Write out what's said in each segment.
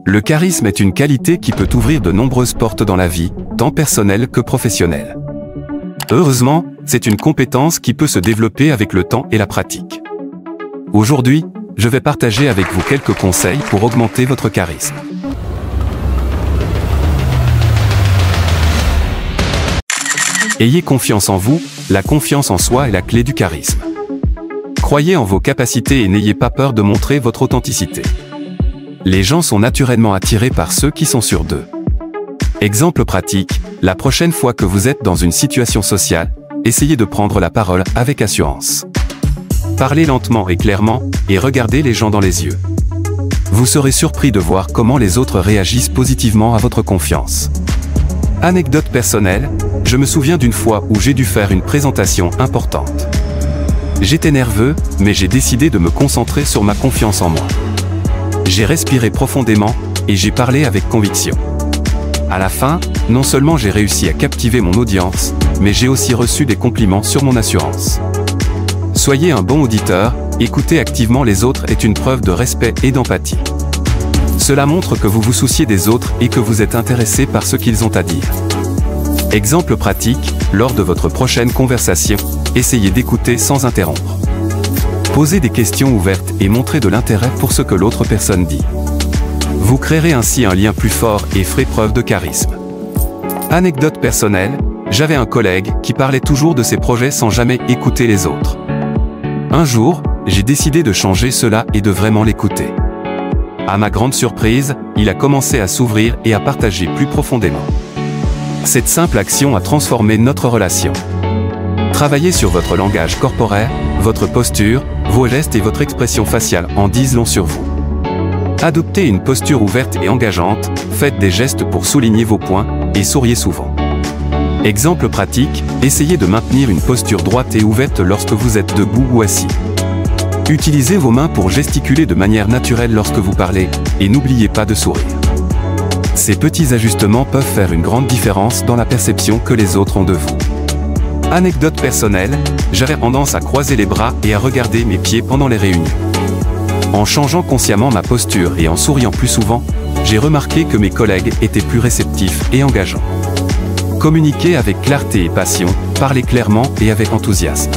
Le charisme est une qualité qui peut ouvrir de nombreuses portes dans la vie, tant personnelle que professionnelle. Heureusement, c'est une compétence qui peut se développer avec le temps et la pratique. Aujourd'hui, je vais partager avec vous quelques conseils pour augmenter votre charisme. Ayez confiance en vous, la confiance en soi est la clé du charisme. Croyez en vos capacités et n'ayez pas peur de montrer votre authenticité. Les gens sont naturellement attirés par ceux qui sont sûrs d'eux. Exemple pratique, la prochaine fois que vous êtes dans une situation sociale, essayez de prendre la parole avec assurance. Parlez lentement et clairement, et regardez les gens dans les yeux. Vous serez surpris de voir comment les autres réagissent positivement à votre confiance. Anecdote personnelle, je me souviens d'une fois où j'ai dû faire une présentation importante. J'étais nerveux, mais j'ai décidé de me concentrer sur ma confiance en moi. J'ai respiré profondément, et j'ai parlé avec conviction. À la fin, non seulement j'ai réussi à captiver mon audience, mais j'ai aussi reçu des compliments sur mon assurance. Soyez un bon auditeur, écouter activement les autres est une preuve de respect et d'empathie. Cela montre que vous vous souciez des autres et que vous êtes intéressé par ce qu'ils ont à dire. Exemple pratique, lors de votre prochaine conversation, essayez d'écouter sans interrompre. Posez des questions ouvertes et montrez de l'intérêt pour ce que l'autre personne dit. Vous créerez ainsi un lien plus fort et ferez preuve de charisme. Anecdote personnelle, j'avais un collègue qui parlait toujours de ses projets sans jamais écouter les autres. Un jour, j'ai décidé de changer cela et de vraiment l'écouter. À ma grande surprise, il a commencé à s'ouvrir et à partager plus profondément. Cette simple action a transformé notre relation. Travaillez sur votre langage corporel, votre posture, vos gestes et votre expression faciale en disent long sur vous. Adoptez une posture ouverte et engageante, faites des gestes pour souligner vos points, et souriez souvent. Exemple pratique, essayez de maintenir une posture droite et ouverte lorsque vous êtes debout ou assis. Utilisez vos mains pour gesticuler de manière naturelle lorsque vous parlez, et n'oubliez pas de sourire. Ces petits ajustements peuvent faire une grande différence dans la perception que les autres ont de vous. Anecdote personnelle, j'avais tendance à croiser les bras et à regarder mes pieds pendant les réunions. En changeant consciemment ma posture et en souriant plus souvent, j'ai remarqué que mes collègues étaient plus réceptifs et engageants. Communiquez avec clarté et passion, parlez clairement et avec enthousiasme.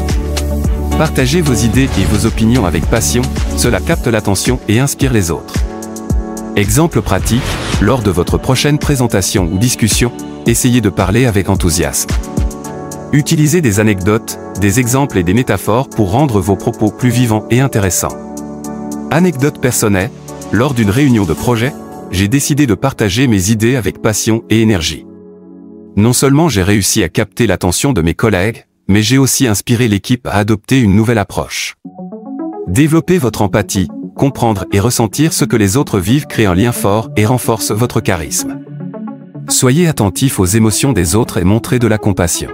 Partagez vos idées et vos opinions avec passion, cela capte l'attention et inspire les autres. Exemple pratique, lors de votre prochaine présentation ou discussion, essayez de parler avec enthousiasme. Utilisez des anecdotes, des exemples et des métaphores pour rendre vos propos plus vivants et intéressants. Anecdote personnelle, lors d'une réunion de projet, j'ai décidé de partager mes idées avec passion et énergie. Non seulement j'ai réussi à capter l'attention de mes collègues, mais j'ai aussi inspiré l'équipe à adopter une nouvelle approche. Développez votre empathie, comprendre et ressentir ce que les autres vivent crée un lien fort et renforce votre charisme. Soyez attentif aux émotions des autres et montrez de la compassion.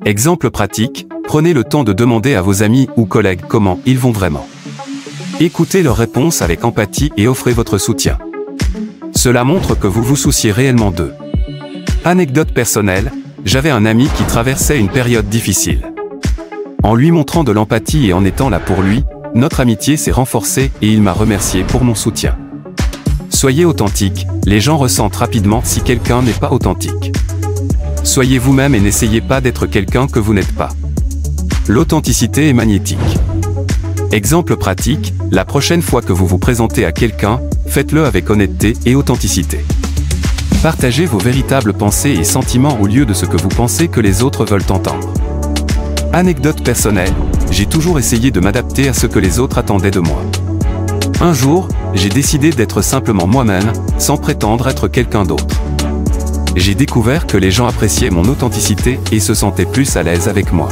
Exemple pratique, prenez le temps de demander à vos amis ou collègues comment ils vont vraiment. Écoutez leurs réponses avec empathie et offrez votre soutien. Cela montre que vous vous souciez réellement d'eux. Anecdote personnelle, j'avais un ami qui traversait une période difficile. En lui montrant de l'empathie et en étant là pour lui, notre amitié s'est renforcée et il m'a remercié pour mon soutien. Soyez authentique, les gens ressentent rapidement si quelqu'un n'est pas authentique. Soyez vous-même et n'essayez pas d'être quelqu'un que vous n'êtes pas. L'authenticité est magnétique. Exemple pratique, la prochaine fois que vous vous présentez à quelqu'un, faites-le avec honnêteté et authenticité. Partagez vos véritables pensées et sentiments au lieu de ce que vous pensez que les autres veulent entendre. Anecdote personnelle, j'ai toujours essayé de m'adapter à ce que les autres attendaient de moi. Un jour, j'ai décidé d'être simplement moi-même, sans prétendre être quelqu'un d'autre. J'ai découvert que les gens appréciaient mon authenticité et se sentaient plus à l'aise avec moi.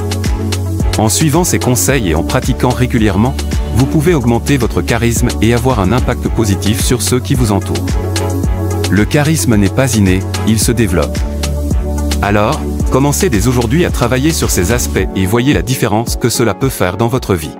En suivant ces conseils et en pratiquant régulièrement, vous pouvez augmenter votre charisme et avoir un impact positif sur ceux qui vous entourent. Le charisme n'est pas inné, il se développe. Alors, commencez dès aujourd'hui à travailler sur ces aspects et voyez la différence que cela peut faire dans votre vie.